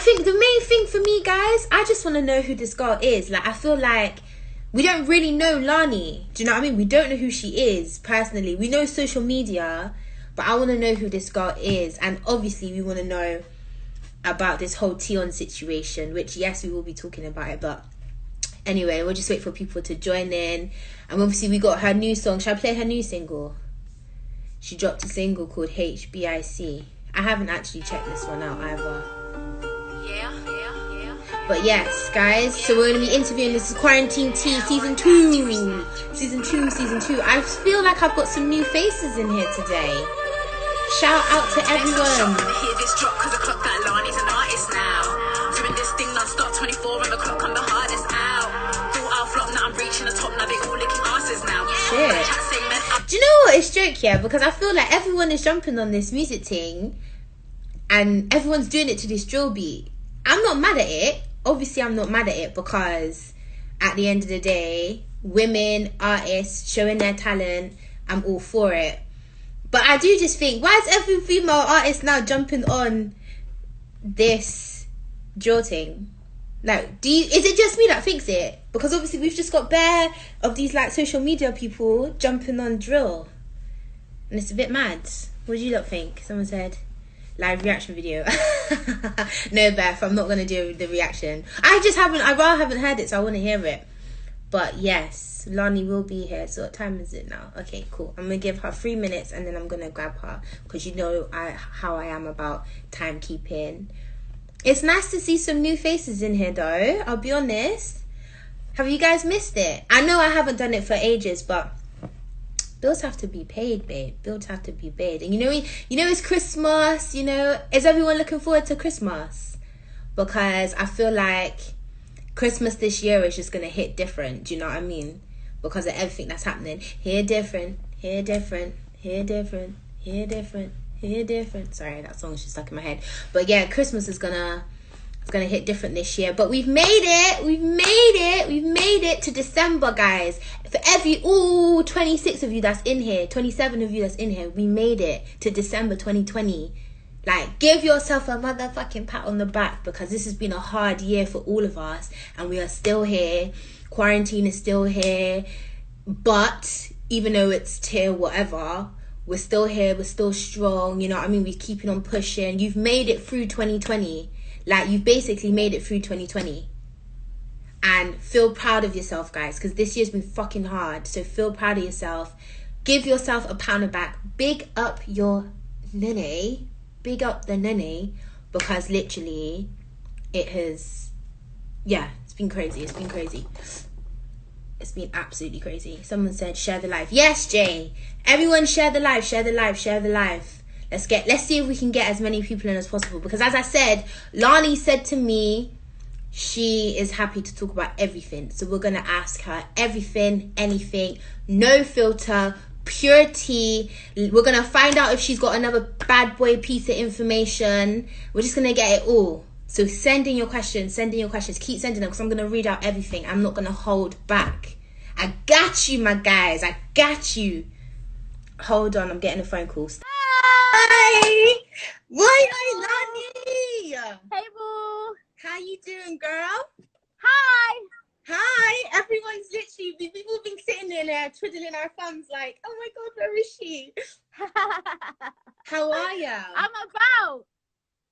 think the main thing for me, guys, I just want to know who this girl is. Like, I feel like we don't really know LANI. Do you know what I mean? We don't know who she is personally. We know social media, but I want to know who this girl is. And obviously, we want to know about this whole Tion situation, which, yes, we will be talking about it. But anyway, we'll just wait for people to join in. And obviously, we got her new song. Shall I play her new single? She dropped a single called HBIC. I haven't actually checked this one out either. But yes, guys, so we're going to be interviewing. This is Quarantine Tea Season 2. Season 2. I feel like I've got some new faces in here today. Shout out to everyone. Hear this drop because the clock that LANI's an artist now. Doing this thing non-stop 24 on the clock, I'm the hardest out. Thought I'll flop, now I'm reaching the top, now they all licking asses now. Shit. Do you know what? It's joke, yeah? Because I feel like everyone is jumping on this music thing and everyone's doing it to this drill beat. I'm not mad at it. Obviously, I'm not mad at it because at the end of the day, women, artists, showing their talent, I'm all for it. But I do just think, why is every female artist now jumping on this drill thing? Like, is it just me that thinks it? Because obviously we've just got bare of these like social media people jumping on drill. And it's a bit mad. What do you lot think? Someone said live reaction video. No, Beth, I'm not going to do the reaction. I rather haven't heard it, so I want to hear it. But yes, LANI will be here. So what time is it now? Okay, cool. I'm going to give her 3 minutes and then I'm going to grab her. Because you know how I am about timekeeping. It's nice to see some new faces in here though. I'll be honest. Have you guys missed it? I know I haven't done it for ages, but bills have to be paid, babe. Bills have to be paid. And you know it's Christmas, you know. Is everyone looking forward to Christmas? Because I feel like Christmas this year is just going to hit different. Do you know what I mean? Because of everything that's happening. Here different, here different, here different, here different, here different. Sorry, that song's just stuck in my head. But yeah, Christmas is gonna hit different this year. But we've made it. We've made it to December, guys. For every 26 of you that's in here, 27 of you that's in here, we made it to December 2020. Like, give yourself a motherfucking pat on the back, because this has been a hard year for all of us and we are still here. Quarantine is still here, but even though it's tier whatever, we're still here, we're still strong, you know what I mean? We're keeping on pushing. You've made it through 2020. Like, you've basically made it through 2020. And feel proud of yourself, guys, because this year's been fucking hard. So feel proud of yourself. Give yourself a pound of back. Big up your nene. Big up the nene, because literally it has, yeah, it's been crazy. It's been crazy. It's been absolutely crazy. Someone said share the live. Yes, Jay. Everyone share the live, share the live, share the live. Let's see if we can get as many people in as possible, because as I said, LANI said to me she is happy to talk about everything. So we're going to ask her everything, anything, no filter, pure tea. We're going to find out if she's got another bad boy piece of information. We're just going to get it all. So send in your questions, keep sending them, because I'm going to read out everything. I'm not going to hold back. I got you, my guys, I got you. Hold on, I'm getting a phone call. Hi! Hi, LANI! Hey, boo! How you doing, girl? Hi! Hi! Everyone's literally, people have been sitting there twiddling our thumbs like, oh my God, where is she? How are you? I'm about.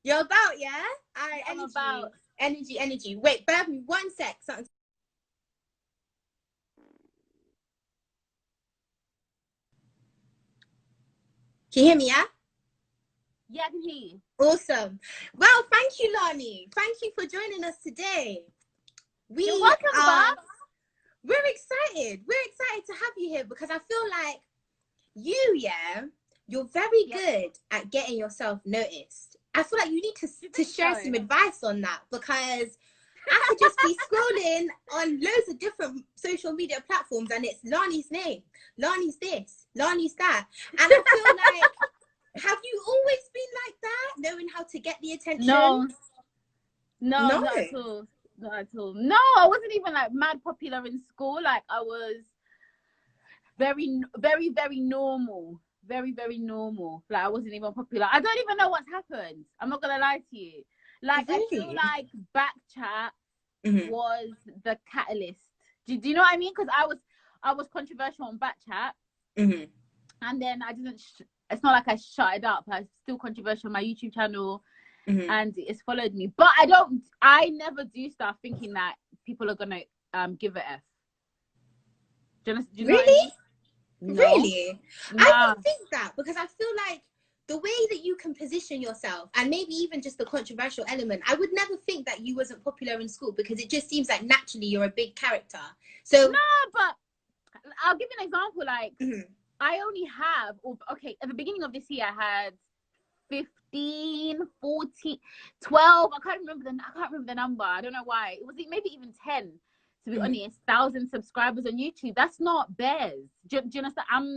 You're about, yeah? Alright, I'm energy. about. Energy. Wait, bear with me 1 sec. Something. Can you hear me, yeah? Yeah, I can hear you. Awesome. Well, thank you, LANI. Thank you for joining us today. You're welcome, boss. We're excited. We're excited to have you here, because I feel like you're very good at getting yourself noticed. I feel like you need to share some advice on that, because I could just be scrolling on loads of different social media platforms and it's LANI's name, LANI's this, LANI's that. And I feel like, have you always been like that? Knowing how to get the attention? No, not at all. Not at all. No, I wasn't even like mad popular in school. Like, I was very, very, very normal. Very, very normal. Like, I wasn't even popular. I don't even know what's happened. I'm not gonna lie to you. Like, Really? I feel like BKCHAT Mm-hmm. was the catalyst. Do you know what I mean? Because I was controversial on BKCHAT, Mm-hmm. and then I didn't. It's not like I shut it up. I was still controversial on my YouTube channel, Mm-hmm. and it's followed me. But I never do stuff thinking that people are gonna give a F. Do you know what I Really? mean? No. Really? Nah. I don't think that, because I feel like the way that you can position yourself, and maybe even just the controversial element, I would never think that you wasn't popular in school, because it just seems like naturally you're a big character. So No, but I'll give you an example. Like, mm-hmm. I only have, at the beginning of this year, I had 15, 14, 12. I can't remember the number. I don't know why. It was maybe even 10, to be Mm-hmm. honest. 1,000 subscribers on YouTube. That's not bears. Do you understand? I'm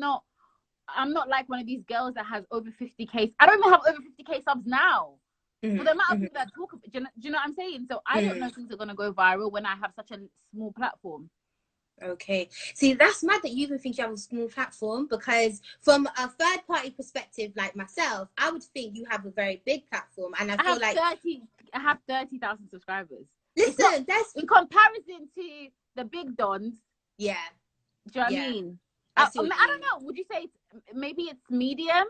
not like one of these girls that has over 50K. I don't even have over 50K subs now. Mm-hmm. But the amount of Mm-hmm. people that talk about, do you know what I'm saying? So I don't know if things are gonna go viral when I have such a small platform. Okay. See, that's mad that you even think you have a small platform, because from a third party perspective, like myself, I would think you have a very big platform, and I feel like I have 30,000 subscribers. Listen, that's in comparison to the big dons. Yeah. Do you know what I mean? I don't know. Would you say maybe it's medium?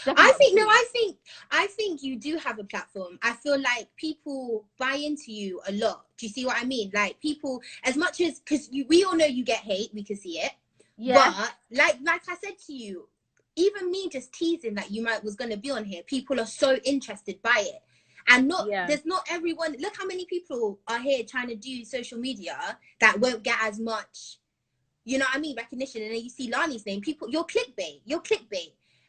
Definitely. I think you do have a platform. I feel like people buy into you a lot. Do you see what I mean? Like, people, as much as, because we all know you get hate, we can see it. Yeah. But like I said to you, even me just teasing that you was going to be on here, people are so interested by it. And there's not everyone. Look how many people are here trying to do social media that won't get as much, you know what I mean, recognition. And then you see Lani's name, people, you're clickbait.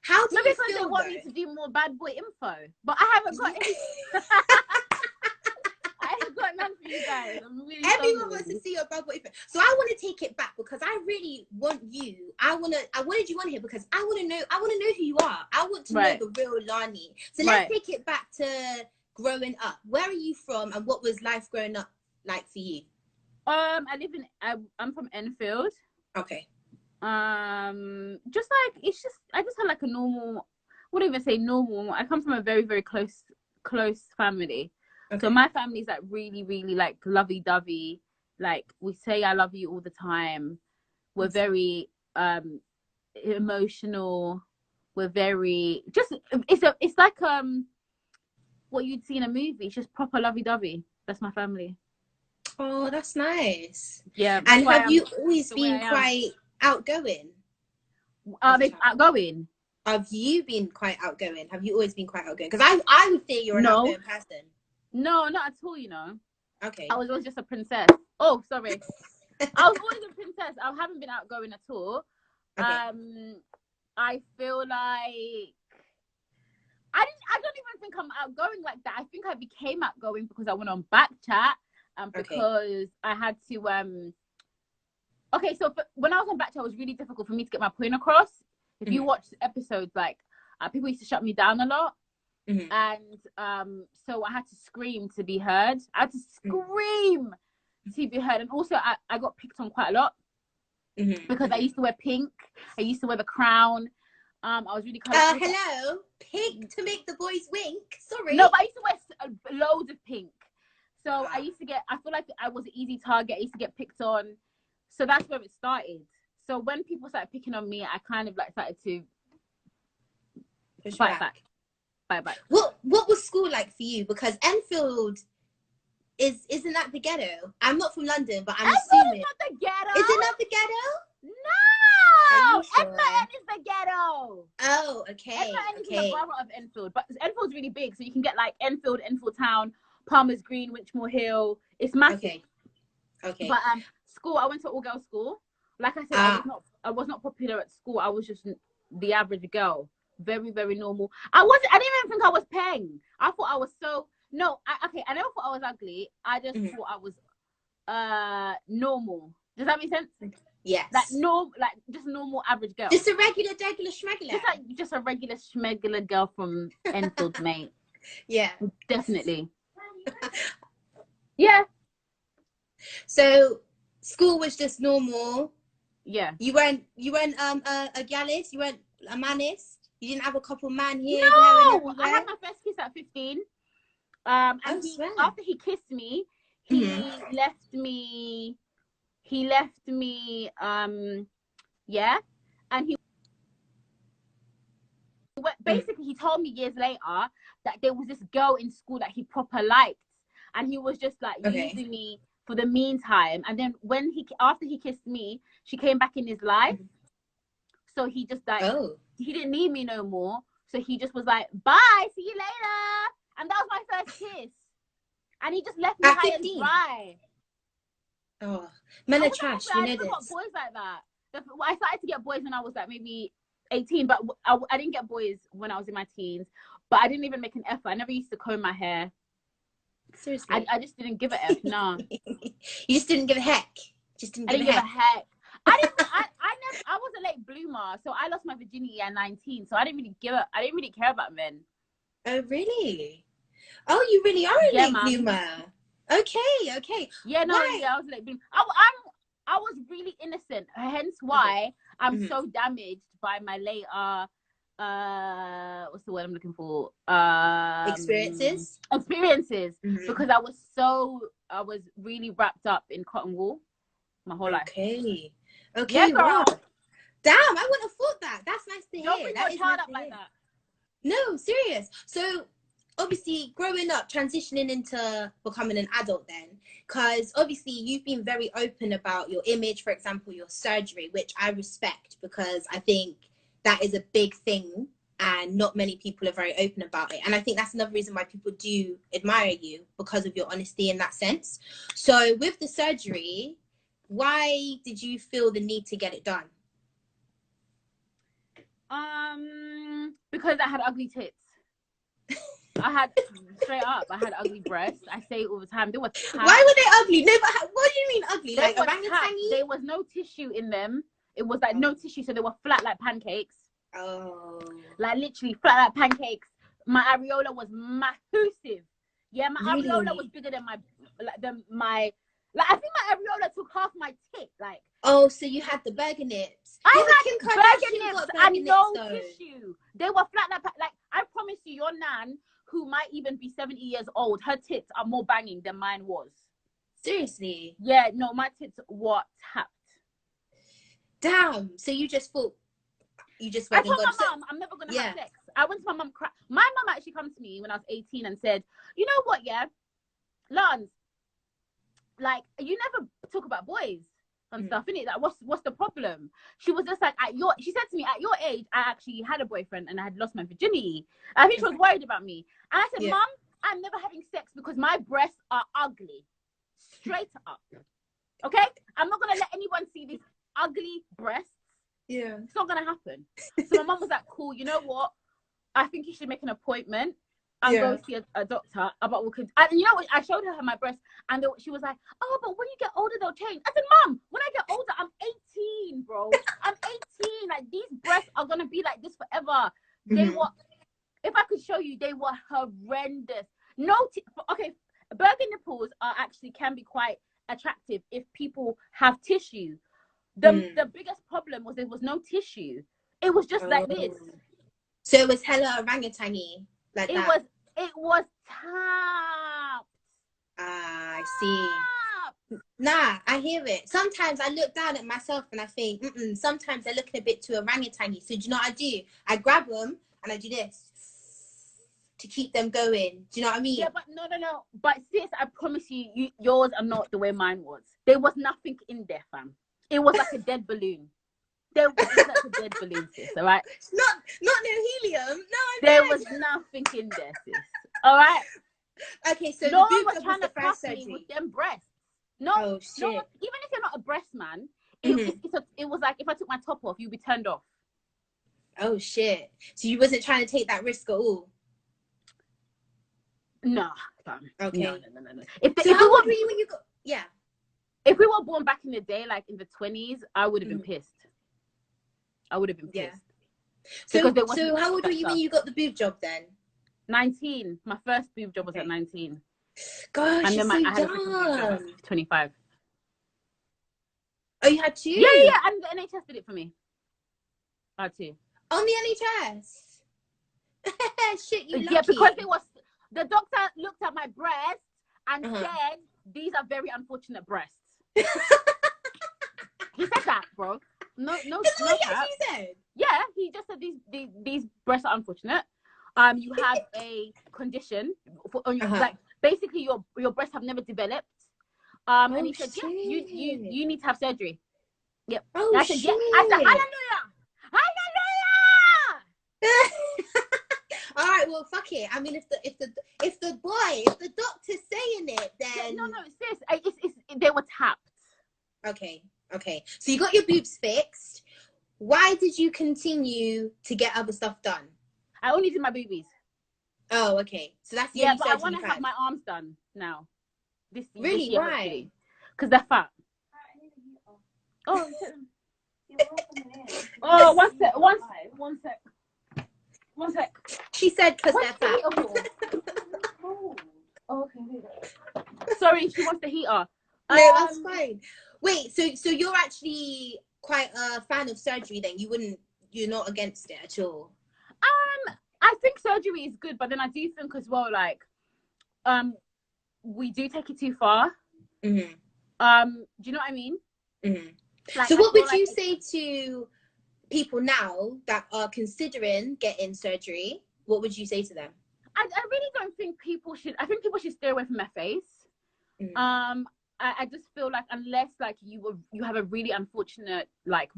How do you feel? Because they want me to do more bad boy info, but I haven't got any. I haven't got none for you guys. I'm really Everyone wants to see your bad boy info. So I want to take it back, because I really want you. I wanted you on here because I want to know who you are. I want to know the real Lani. So let's take it back to growing up. Where are you from, and what was life growing up like for you? I'm from Enfield. Okay. I just had like a normal, wouldn't even say normal. I come from a very, very close family. Okay. So my family's like really, really like lovey-dovey. Like, we say I love you all the time. We're very emotional. We're very it's like what you'd see in a movie. It's just proper lovey-dovey. That's my family. Oh, that's nice. Yeah. And have you always been quite outgoing? Outgoing. Have you been quite outgoing? Have you always been quite outgoing? Because I would think you're an outgoing person. No, not at all, you know. Okay. I was always just a princess. Oh, sorry. I was always a princess. I haven't been outgoing at all. Okay. I feel like I don't even think I'm outgoing like that. I think I became outgoing because I went on BKCHAT, and because I had to so when I was on BKCHAT, it was really difficult for me to get my point across. If you watch episodes, like people used to shut me down a lot. Mm-hmm. And so I had to scream to be heard. I had to scream to be heard. And also I got picked on quite a lot because I used to wear pink. I used to wear the crown. I was really colourful. Hello? Pink to make the boys wink? Sorry. No, but I used to wear loads of pink. So I feel like I was an easy target. I used to get picked on. So that's where it started. So when people started picking on me, I kind of like started to fight back. What was school like for you? Because Enfield isn't that the ghetto? I'm not from London, but I'm assuming. It's not the ghetto. Is it not the ghetto? No, NYAMKA is the ghetto. Oh, okay. NYAMKA is the borough of Enfield, but Enfield's really big, so you can get like Enfield Town, Palmer's Green, Richmore Hill. It's massive. Okay. But school, I went to all-girls school. Like I said, I was not popular at school. I was just the average girl. Very, very normal. I didn't even think I was paying. I thought I was I never thought I was ugly. I just thought I was normal. Does that make sense? Yes. Just normal average girl. Just a regular schmegular. Just a regular schmegular girl from Enfield, mate. Yeah. Definitely. Yeah. So school was just normal. Yeah. You weren't a gallus? You weren't a manist? You didn't have a couple man here? No, I had my first kiss at 15. And I he, swear. after he kissed me, he left me. He left me. Yeah, and he basically he told me years later that there was this girl in school that he proper liked, and he was just like using me for the meantime. And then when after he kissed me, she came back in his life. So he just like he didn't need me no more. So he just was like, bye, see you later. And that was my first kiss. And he just left me high and dry. Oh, men are trash. You know I never got boys like that. I started to get boys when I was like maybe 18, but I didn't get boys when I was in my teens. But I didn't even make an effort. I never used to comb my hair. Seriously, I just didn't give a F. No, you just didn't give a heck. I didn't give a heck. I was a late bloomer, so I lost my virginity at 19. So I didn't really care about men. Oh really? Oh, you really are a late bloomer. Okay. Yeah, no, yeah, I was a late bloomer. I was really innocent. Hence why I'm so damaged by my later what's the word I'm looking for? Experiences. Because I was really wrapped up in cotton wool my whole life. Okay, yeah, wow. Damn, I wouldn't have thought that. That's nice to hear. Don't bring your child up like that. No, serious. So obviously growing up, transitioning into becoming an adult then, because obviously you've been very open about your image, for example, your surgery, which I respect, because I think that is a big thing and not many people are very open about it. And I think that's another reason why people do admire you, because of your honesty in that sense. So with the surgery, why did you feel the need to get it done? Because I had ugly tits. I had ugly breasts. I say it all the time. They were tapped. Why were they ugly? No, but what do you mean ugly? They like orangutan? There was no tissue in them. It was like no tissue, so they were flat like pancakes. Oh. Like literally flat like pancakes. My areola was massive. Yeah, my areola was bigger than I think my areola took half my tit. Like. Oh, so you had the burger nips. I had burger nips and no tissue. They were flat like I promise you, your nan, who might even be 70 years old, her tits are more banging than mine was. Seriously? Yeah, no, my tits were tapped. Damn. So you just thought I told my mum I'm never gonna have sex. I went to my mum. My mum actually come to me when I was 18 and said, you know what, yeah, Lance, like you never talk about boys and stuff, innit? Like what's the problem? She was just like, she said to me, at your age, I actually had a boyfriend and I had lost my virginity. I think she was worried about me. And I said, Mum, I'm never having sex because my breasts are ugly. Straight up. Okay? I'm not gonna let anyone see these ugly breasts. Yeah. It's not gonna happen. So my mum was like, cool, you know what? I think you should make an appointment and go see a doctor about what could. And you know what? I showed her my breasts, and she was like, "Oh, but when you get older, they'll change." I said, "Mom, when I get older, I'm 18, bro. I'm 18. Like these breasts are gonna be like this forever." They were. If I could show you, they were horrendous. Okay, burger nipples can be quite attractive if people have tissue. The biggest problem was there was no tissue. It was just like this. So it was hella orangutan-y. Like that. It was tapped. I see. Nah, I hear it. Sometimes I look down at myself and I think, sometimes they're looking a bit too orangutan-y. So do you know what I do? I grab them and I do this to keep them going. Do you know what I mean? Yeah, but no. But sis, I promise you, yours are not the way mine was. There was nothing in there, fam. It was like a dead balloon. There was like a dead balloon, sis, all right? Not no helium. No, there was nothing in there, sis. All right? Okay, so no one was trying to cuff me with them breasts. No, oh, shit. No, even if you're not a breast man, it was like if I took my top off, you'd be turned off. Oh, shit. So you wasn't trying to take that risk at all? No. Okay. No. How old were you when you got... Yeah. If we were born back in the day, like in the 20s, I would have been pissed. I would have been pissed. Yeah. So how old were you when you got the boob job then? 19. My first boob job was at 19. Gosh, and then I had a boob job at 25. Oh, you had two? Yeah. And the NHS did it for me. I had two. On the NHS? Shit, you lucky. Yeah, because it was... The doctor looked at my breasts and said, "These are very unfortunate breasts." He said that, bro. No cap. He said? Yeah, he just said these breasts are unfortunate. You have a condition like basically your breasts have never developed. And he said, yeah, you need to have surgery. Yep. Oh, I said, shit. yeah. I said, hallelujah, hallelujah. All right, well, fuck it. I mean, if the doctor's saying it, then no, sis, it's they were tapped. Okay. So you got your boobs fixed. Why did you continue to get other stuff done? I only did my boobies. Oh, okay. So that's the yeah, only but I surgery want you've to have had. my arms done now. This Really? year, Why? Because they're fat. Oh, oh, one sec. She said because they're fat. Oh, okay. Sorry, she wants the heater. No, that's fine. Wait, so you're actually quite a fan of surgery then? You're not against it at all? I think surgery is good, but then I do think as well, like, we do take it too far. Mm-hmm. Do you know what I mean? Mm-hmm. Like, so what would you say to people now that are considering getting surgery? What would you say to them? I really don't think people should. I think people should stay away from their face. Mm-hmm. I just feel like unless like you have a really unfortunate nose,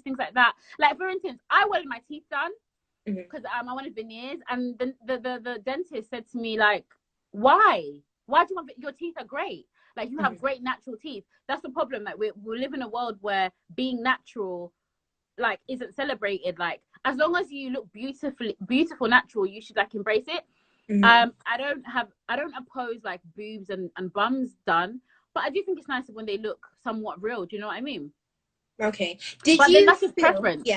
things like that. Like for instance, I wanted my teeth done because I wanted veneers, and the dentist said to me like, why do you want your teeth are great? Like you have great natural teeth. That's the problem. Like we live in a world where being natural like isn't celebrated. Like as long as you look beautiful natural, you should like embrace it. I don't oppose like boobs and bums done, but I do think it's nice when they look somewhat real. Do you know what I mean? Okay. But then that's just preference.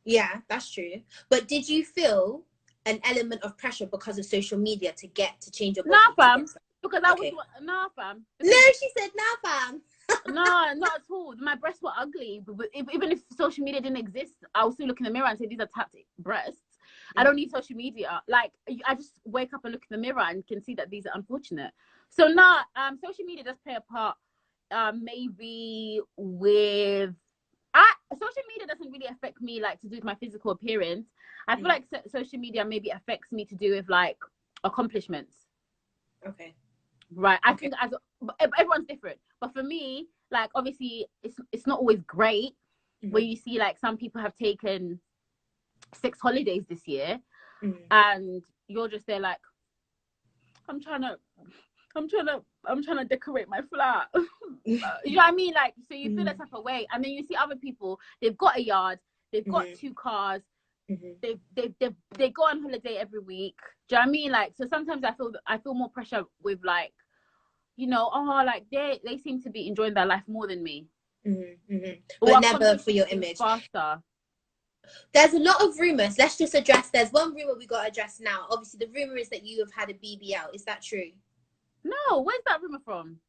Yeah, that's true. But did you feel an element of pressure because of social media to change your body? Nah, fam. Because I was nah, fam. No, she said nah, fam. No, not at all. My breasts were ugly. But even if social media didn't exist, I would still look in the mirror and say these are tapped breasts. I don't need social media. Like I just wake up and look in the mirror and can see that these are unfortunate. So social media does play a part. Maybe with social media doesn't really affect me like to do with my physical appearance. I feel like social media maybe affects me to do with like accomplishments. Okay. Right. I think everyone's different, but for me, like obviously it's not always great where you see like some people have taken 6 holidays this year and you're just there like I'm trying to decorate my flat. You know what I mean? Like so you feel that type of way, and then you see other people, they've got a yard, they've got 2 cars, they go on holiday every week. Do you know what I mean? Like so sometimes I feel more pressure with like, you know, like they seem to be enjoying their life more than me. But never for your image. Faster. There's a lot of rumors. Let's just address. There's one rumor we got to address now. Obviously, the rumor is that you have had a BBL. Is that true? No. Where's that rumor from?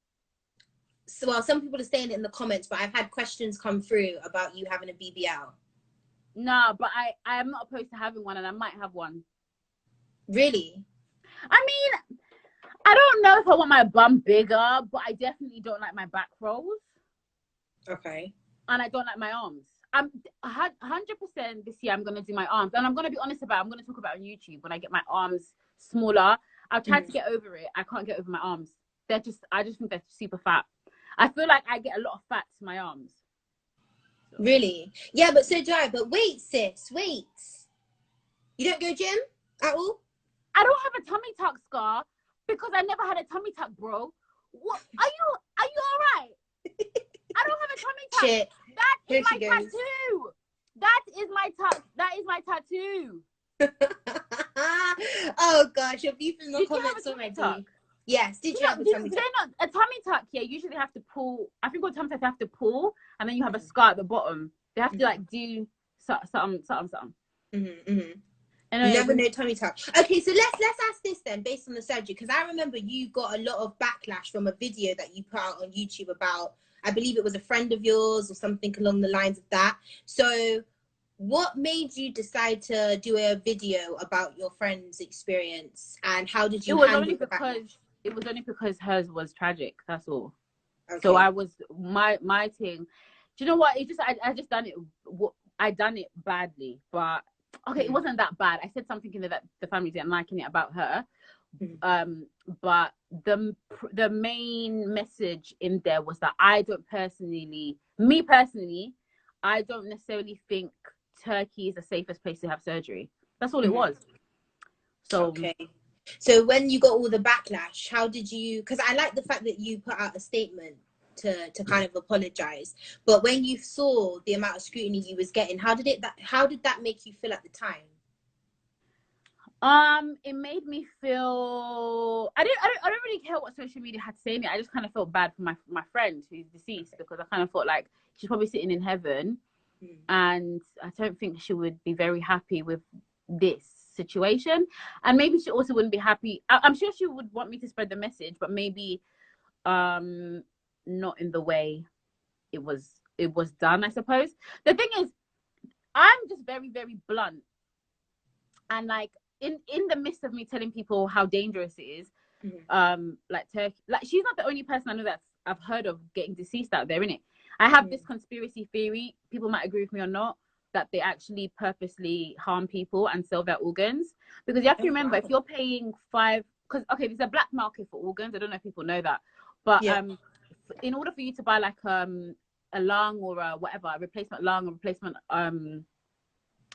So, well, some people are saying it in the comments, but I've had questions come through about you having a BBL. No, but I am not opposed to having one, and I might have one. Really? I mean, I don't know if I want my bum bigger, but I definitely don't like my back rolls. Okay. And I don't like my arms. I'm 100% this year I'm going to do my arms. And I'm going to be honest about it. I'm going to talk about it on YouTube when I get my arms smaller. I've tried to get over it. I can't get over my arms. I just think they're super fat. I feel like I get a lot of fat to my arms. So. Really? Yeah, but so do I. But wait, sis, wait. You don't go gym at all? I don't have a tummy tuck scar because I never had a tummy tuck, bro. What? Are you all right? I don't have a tummy tuck. Shit. That is my tattoo. That is my tattoo. Oh gosh, you're beefing the comments already. Tuck? Yes. Did you have a tummy tuck? A tummy tuck? Yeah, usually they have to pull. I think with tummy tuck they have to pull, and then you have a scar at the bottom. They have to like do something. Anyway, never know tummy tuck. Okay, so let's ask this then, based on the surgery, because I remember you got a lot of backlash from a video that you put out on YouTube about, I believe it was a friend of yours or something along the lines of that. So what made you decide to do a video about your friend's experience, and how did you handle the backlash? It was only because hers was tragic. That's all. Okay. So I was my thing. Do you know what? It just I just done it. I done it badly, but okay, it wasn't that bad. I said something in that the family didn't liking it about her. But the main message in there was that I don't personally, I don't necessarily think Turkey is the safest place to have surgery. That's all it was. So okay. So when you got all the backlash, how did you? Because I like the fact that you put out a statement to kind of apologize. But when you saw the amount of scrutiny you was getting, how did that make you feel at the time? It made me feel I don't really care what social media had to say to me. I just kind of felt bad for my friend who's deceased, because I kind of felt like she's probably sitting in heaven, and I don't think she would be very happy with this situation. And maybe she also wouldn't be happy. I'm sure she would want me to spread the message, but maybe not in the way it was done, I suppose. The thing is, I'm just very, very blunt, and like in the midst of me telling people how dangerous it is, like Turkey, like she's not the only person I know that I've heard of getting deceased out there, innit? I have this conspiracy theory, people might agree with me or not, that they actually purposely harm people and sell their organs. Because you have to remember, if you're paying because okay, there's a black market for organs. I don't know if people know that, but in order for you to buy like a lung or a whatever, a replacement lung or replacement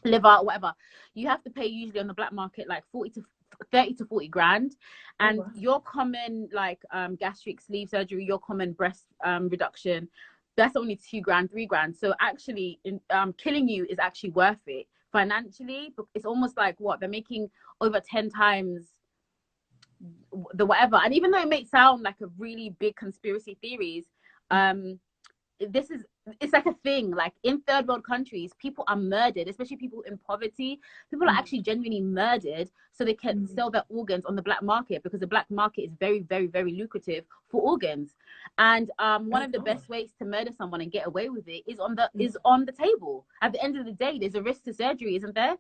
liver or whatever, you have to pay usually on the black market like 30 to 40 grand. And your common like gastric sleeve surgery, your common breast reduction, that's only 2 grand, 3 grand. So actually killing you is actually worth it financially. It's almost like what they're making over 10 times the whatever. And even though it may sound like a really big conspiracy theories, it's like a thing. Like in third world countries, people are murdered, especially people in poverty. People are actually genuinely murdered so they can sell their organs on the black market, because the black market is very, very, very lucrative for organs. And one of the best ways to murder someone and get away with it is on the table. At the end of the day, there's a risk to surgery, isn't there?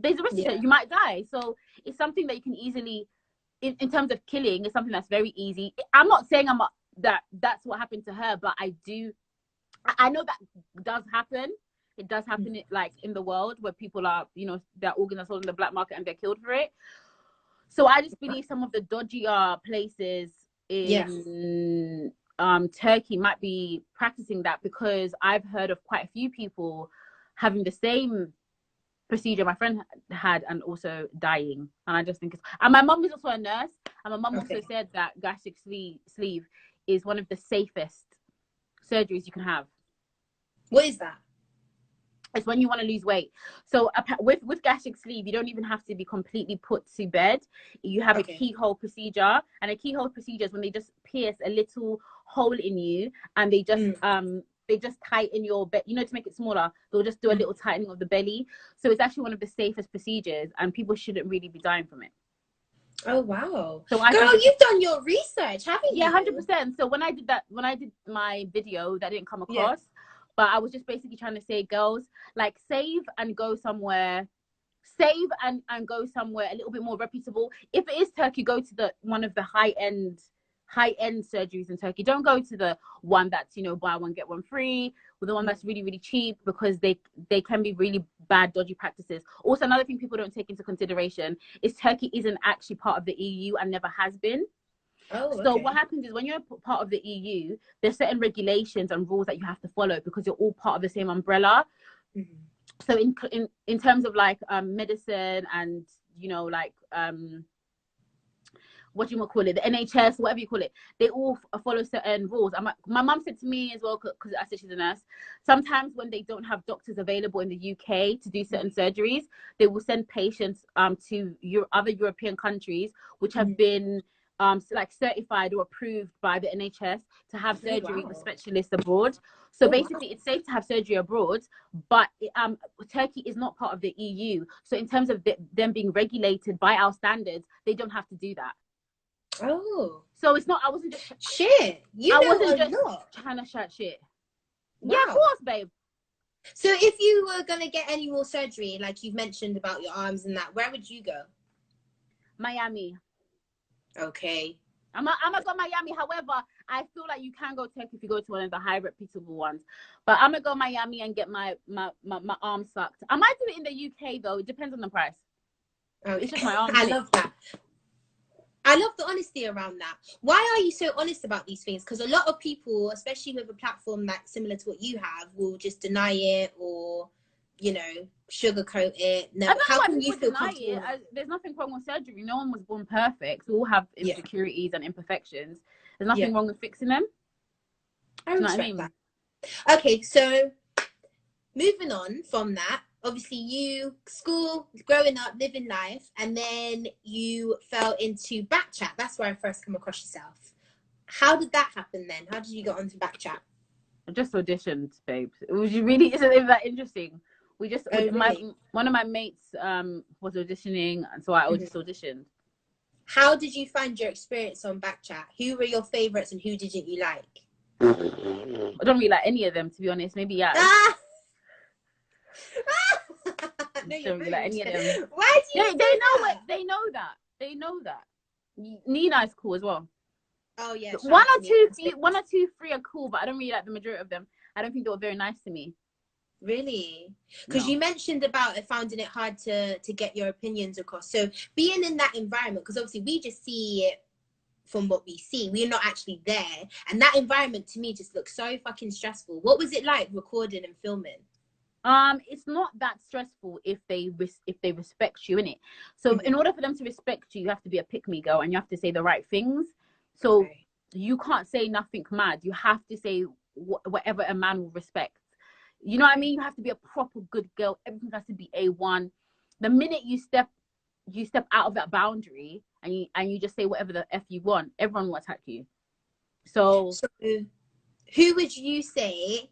There's a risk to you might die. So it's something that you can easily, in terms of killing, it's something that's very easy. I'm not saying that's what happened to her, but I know that does happen. It does happen like in the world where people are, their organs are sold in the black market and they're killed for it. So I just believe some of the dodgier places in Turkey might be practicing that, because I've heard of quite a few people having the same procedure my friend had and also dying. And I just think and my mum is also a nurse, and my mum also said that gastric sleeve is one of the safest surgeries you can have. What is that? It's when you want to lose weight. So with gastric sleeve, you don't even have to be completely put to bed. You have a keyhole procedure, and a keyhole procedure is when they just pierce a little hole in you, and they just tighten your to make it smaller. They'll just do a little tightening of the belly. So it's actually one of the safest procedures, and people shouldn't really be dying from it. Oh wow! So girl, you've done your research, haven't you? Yeah, 100%. So when I did my video, that didn't come across, but I was just basically trying to say, girls, like save and go somewhere a little bit more reputable. If it is Turkey, go to one of the high end surgeries in Turkey. Don't go to the one that's buy one get one free, or the one that's really, really cheap, because they can be really bad, dodgy practices. Also, another thing people don't take into consideration is Turkey isn't actually part of the EU and never has been. So what happens is, when you're part of the EU, there's certain regulations and rules that you have to follow, because you're all part of the same umbrella. So in terms of like medicine and what do you call it, the NHS, whatever you call it, they all follow certain rules. And my mum said to me as well, because I said she's a nurse, sometimes when they don't have doctors available in the UK to do certain surgeries, they will send patients to other European countries which have been like certified or approved by the NHS to have surgery with specialists abroad. So basically, it's safe to have surgery abroad, but Turkey is not part of the EU. So in terms of them being regulated by our standards, they don't have to do that. Oh, so it's not. I wasn't just shit. I wasn't just trying to chat shit. Wow. Yeah, of course, babe. So if you were gonna get any more surgery, like you've mentioned about your arms and that, where would you go? Miami. Okay. I'm gonna go Miami. However, I feel like you can go Turkey if you go to one of the high reputable ones. But I'm gonna go Miami and get my arm sucked. I might do it in the UK though. It depends on the price. Okay. It's just my arm. I love that. I love the honesty around that. Why are you so honest about these things? Because a lot of people, especially with a platform that's similar to what you have, will just deny it or, you know, sugarcoat it. No, how can you feel comfortable? There's nothing wrong with surgery. No one was born perfect. We all have insecurities and imperfections. There's nothing wrong with fixing them. I respect that. Okay, so moving on from that, obviously you school, growing up, living life, and then you fell into BKCHAT. That's where I first come across yourself. How did that happen then? How did you get onto BKCHAT? I just auditioned, babes. It was really isn't that interesting. We just one of my mates was auditioning, and so I just auditioned. How did you find your experience on BKCHAT? Who were your favorites and who didn't you like? I don't really like any of them, to be honest. Maybe No, don't really like any of them. Why do you they know it. They know that. Nina is cool as well. Oh yeah. One or two, three are cool, but I don't really like the majority of them. I don't think they were very nice to me. Really? Because you mentioned about finding it hard to get your opinions across. So being in that environment, because obviously we just see it from what we see, we're not actually there, and that environment to me just looks so fucking stressful. What was it like recording and filming? It's not that stressful if they respect you, innit? So in order for them to respect you, you have to be a pick-me girl and you have to say the right things. So you can't say nothing mad. You have to say whatever a man will respect. You know what I mean? You have to be a proper good girl. Everything has to be A1. The minute you step out of that boundary and you just say whatever the F you want, everyone will attack you. So who would you say,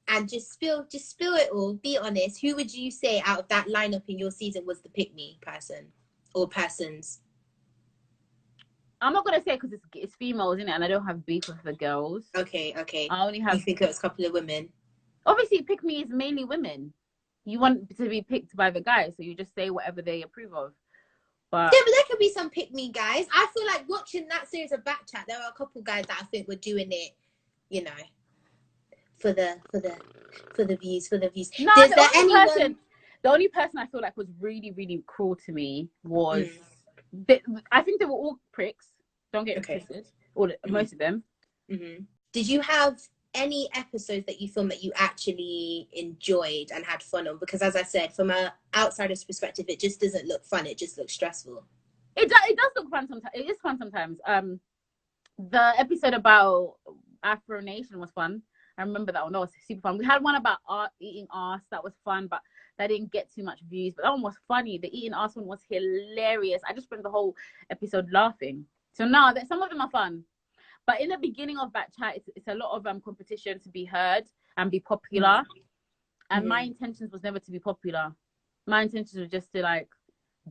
and just spill it all, be honest, who would you say out of that lineup in your season was the pick-me person or persons? I'm not gonna say because it's females, isn't it? And I don't have beef with the girls. Okay. I only have. You think it was a couple of women? Obviously, pick me is mainly women. You want to be picked by the guys, so you just say whatever they approve of. But yeah, but there could be some pick me guys. I feel like watching that series of BKCHAT, there were a couple guys that I think were doing it, you know, for the views. No, the only person I feel like was really, really cruel to me was I think they were all pricks. Don't get twisted. Most of them. Did you have any episodes that you filmed that you actually enjoyed and had fun on? Because as I said, from an outsider's perspective, it just doesn't look fun. It just looks stressful. It does look fun sometimes. It is fun sometimes. The episode about Afro Nation was fun. I remember that one. That was super fun. We had one about eating arse. That was fun, but that didn't get too much views. But that one was funny. The eating arse one was hilarious. I just spent the whole episode laughing. So now that some of them are fun. But in the beginning of BKCHAT, it's a lot of competition to be heard and be popular. And my intentions was never to be popular. My intentions were just to like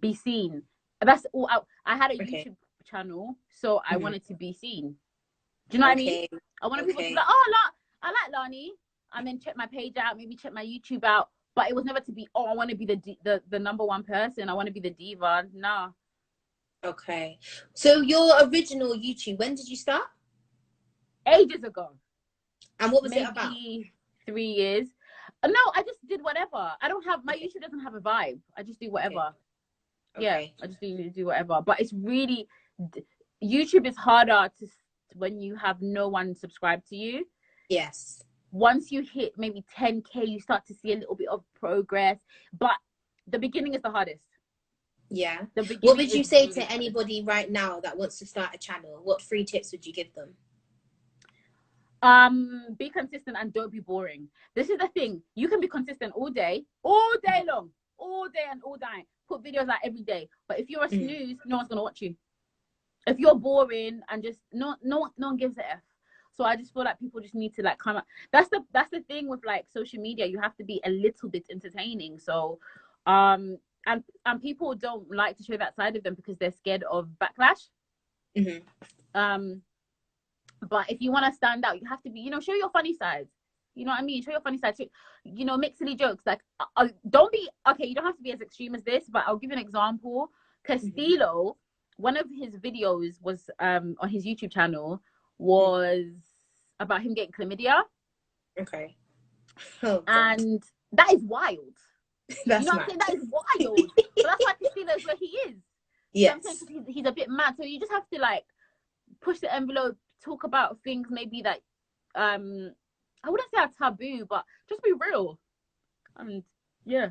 be seen. That's all. I had a YouTube channel, so I wanted to be seen. Do you know what I mean? I wanted people to be like, oh, I like LANI, and then check my page out, maybe check my YouTube out. But it was never to be, oh, I want to be the number one person. I want to be the diva. No. Okay. So your original YouTube, when did you start? Ages ago. And what was it about? 3 years. No, I just did whatever. I don't have, my YouTube doesn't have a vibe. I just do whatever. Yeah, I just do whatever. But it's really, YouTube is harder to when you have no one subscribed to you. Yes. Once you hit maybe 10K, you start to see a little bit of progress. But the beginning is the hardest. Yeah. What would you say to anybody right now that wants to start a channel? What 3 tips would you give them? Be consistent and don't be boring. This is the thing. You can be consistent all day long, all day and all night. Put videos out every day. But if you're a snooze, no one's gonna watch you. If you're boring and just no one gives a F. So I just feel like people just need to like come up. That's the thing with like social media. You have to be a little bit entertaining. So and people don't like to show that side of them because they're scared of backlash. But if you want to stand out, you have to be, show your funny side. You know what I mean? Show your funny side too. You know, make silly jokes. Like, don't be okay. You don't have to be as extreme as this, but I'll give you an example. Castillo, one of his videos was on his YouTube channel was about him getting chlamydia. Okay. And that is wild. That's you know what I'm saying? That is wild. But that's why Castillo is where he is. Yes. You know what I'm saying? 'Cause he's a bit mad. So you just have to like push the envelope, talk about things maybe that I wouldn't say are taboo, but just be real. And yeah.